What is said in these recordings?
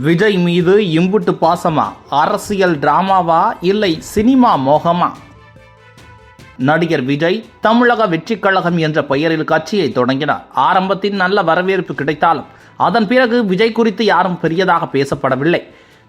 விஜய் மீது இம்புட்டு பாசமா? அரசியல் டிராமாவா இல்லை சினிமா மோகமா? நடிகர் விஜய் தமிழக வெற்றிக் கழகம் என்ற பெயரில் கட்சியை தொடங்கினார். ஆரம்பத்தில் நல்ல வரவேற்பு கிடைத்தாலும் அதன் பிறகு விஜய் குறித்து யாரும் பெரியதாக பேசப்படவில்லை.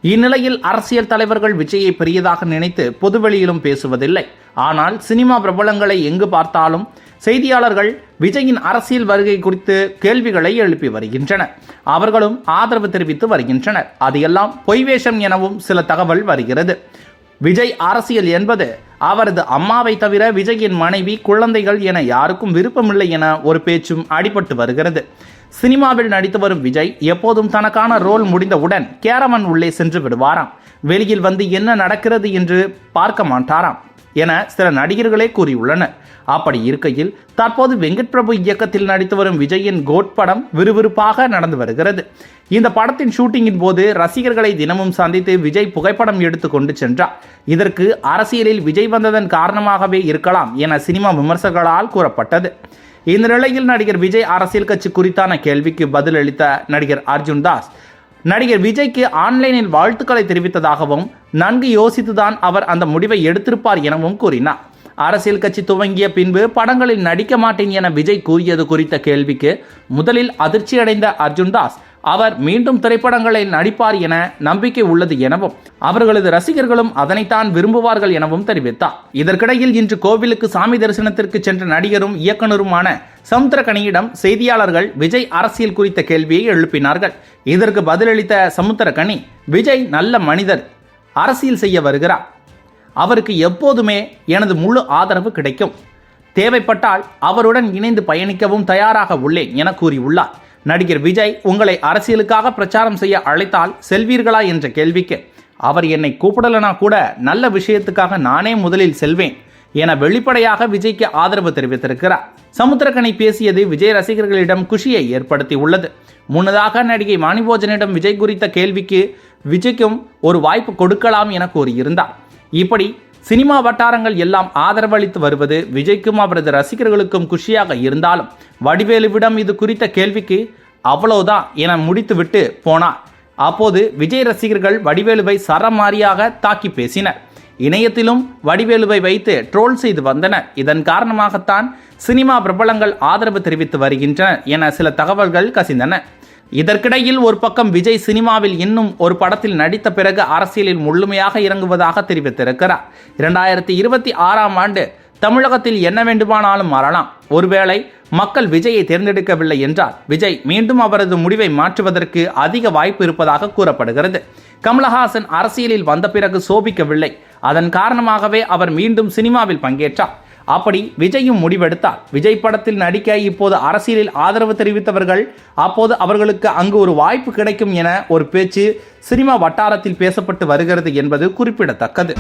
இந்நிலையில் அரசியல் தலைவர்கள் விஜயை பெரியதாக நினைத்து பொதுவெளியிலும் பேசுவதில்லை. ஆனால் சினிமா பிரபலங்களை எங்கு பார்த்தாலும் செய்தியாளர்கள் விஜயின் அரசியல் வருகை குறித்து கேள்விகளை எழுப்பி வருகின்றனர். அவர்களும் ஆதரவு தெரிவித்து வருகின்றனர். அது எல்லாம் பொய்வேஷம் எனவும் சில தகவல் வருகிறது. விஜய் அரசியல் என்பது அவரது அம்மாவை தவிர விஜயின் மனைவி, குழந்தைகள் என யாருக்கும் விருப்பமில்லை என ஒரு பேச்சும் அடிபட்டு வருகிறது. சினிமாவில் நடித்து வரும் விஜய் எப்போதும் தனக்கான ரோல் முடிந்தவுடன் கேரவன் உள்ளே சென்று விடுவாராம். வெளியில் வந்து என்ன நடக்கிறது என்று பார்க்க மாட்டாராம் என சில நடிகர்களே கூறியுள்ளனர். அப்படி இருக்கையில் தற்போது வெங்கட் பிரபு இயக்கத்தில் நடித்து வரும் விஜயின் கோட் படம் விறுவிறுப்பாக நடந்து வருகிறது. இந்த படத்தின் ஷூட்டிங்கின் போது ரசிகர்களை தினமும் சந்தித்து விஜய் புகைப்படம் எடுத்து கொண்டு சென்றார். இதற்கு அரசியலில் விஜய் வந்ததன் காரணமாகவே இருக்கலாம் என சினிமா விமர்சகர்களால் கூறப்பட்டது. இந்த நிலையில் நடிகர் விஜய் அரசியல் கட்சி குறித்தான கேள்விக்கு பதிலளித்த நடிகர் அர்ஜுன் தாஸ், நடிகர் விஜய்க்கு ஆன்லைனில் வாழ்த்துக்களை தெரிவித்ததாகவும் நன்கு யோசித்துதான் அவர் அந்த முடிவை எடுத்திருப்பார் எனவும் கூறினார். அரசியல் கட்சி துவங்கிய பின்பு படங்களில் நடிக்க மாட்டேன் என விஜய் கூறியது குறித்த கேள்விக்கு முதலில் அதிர்ச்சியடைந்த அர்ஜுன் தாஸ், அவர் மீண்டும் திரைப்படங்களில் நடிப்பார் என நம்பிக்கை உள்ளது எனவும் அவர்களது ரசிகர்களும் அதனைத்தான் விரும்புவார்கள் எனவும் தெரிவித்தார். இதற்கிடையில் இன்று கோவிலுக்கு சாமி தரிசனத்திற்கு சென்ற நடிகரும் இயக்குனருமான சமுத்திரக்கனியிடம் செய்தியாளர்கள் விஜய் அரசியல் குறித்த கேள்வியை எழுப்பினார்கள். இதற்கு பதிலளித்த சமுத்திரக்கனி, விஜய் நல்ல மனிதர், அரசியல் செய்ய வருகிறார், அவருக்கு எப்போதுமே எனது முழு ஆதரவு கிடைக்கும், தேவைப்பட்டால் அவருடன் இணைந்து பயணிக்கவும் தயாராக உள்ளேன் என கூறியுள்ளார். நடிகர் விஜய் உங்களை அரசியலுக்காக பிரச்சாரம் செய்ய அழைத்தால் செல்வீர்களா என்ற கேள்விக்கு அவர் என்னை கூப்பிடலனா கூட நல்ல விஷயத்துக்காக நானே முதலில் செல்வேன் என வெளிப்படையாக விஜய்க்கு ஆதரவு தெரிவித்திருக்கிறார். சமுத்திரக்கனி பேசியது விஜய் ரசிகர்களிடம் குஷியை ஏற்படுத்தி உள்ளது. முன்னதாக நடிகை வாணிபோஜனிடம் விஜய் குறித்த கேள்விக்கு விஜய்க்கும் ஒரு வாய்ப்பு கொடுக்கலாம் என கூறியிருந்தார். இப்படி சினிமா வட்டாரங்கள் எல்லாம் ஆதரவளித்து வருவது விஜய்க்கும் அவரது ரசிகர்களுக்கும் குஷியாக இருந்தாலும் வடிவேலுவிடம் இது குறித்த கேள்விக்கு அவ்வளவுதான் என முடித்துவிட்டு போனார். அப்போது விஜய் ரசிகர்கள் வடிவேலுவை சரமாரியாக தாக்கி பேசினர். இணையத்திலும் வடிவேலுவை வைத்து ட்ரோல் செய்து வந்தனர். இதன் காரணமாகத்தான் சினிமா பிரபலங்கள் ஆதரவு தெரிவித்து வருகின்றனர் என சில தகவல்கள் கசிந்தன. இதற்கிடையில் ஒரு பக்கம் விஜய் சினிமாவில் இன்னும் ஒரு படத்தில் நடித்த பிறகு அரசியலில் முழுமையாக இறங்குவதாக தெரிவித்திருக்கிறார். 2026ஆம் ஆண்டு தமிழகத்தில் என்ன வேண்டுமானாலும் மாறலாம். ஒருவேளை மக்கள் விஜயை தேர்ந்தெடுக்கவில்லை என்றால் விஜய் மீண்டும் அவரது முடிவை மாற்றுவதற்கு அதிக வாய்ப்பு இருப்பதாக கூறப்படுகிறது. கமலஹாசன் அரசியலில் வந்த பிறகு சோபிக்கவில்லை. அதன் காரணமாகவே அவர் மீண்டும் சினிமாவில் பங்கேற்றார். அப்படி விஜயும் முடிவெடுத்தார். விஜய் படத்தில் நடிக்க இப்போது அரசியலில் ஆதரவு தெரிவித்தவர்கள் அப்போது அவர்களுக்கு அங்கு ஒரு வாய்ப்பு கிடைக்கும் என ஒரு பேச்சு சினிமா வட்டாரத்தில் பேசப்பட்டு வருகிறது என்பது குறிப்பிடத்தக்கது.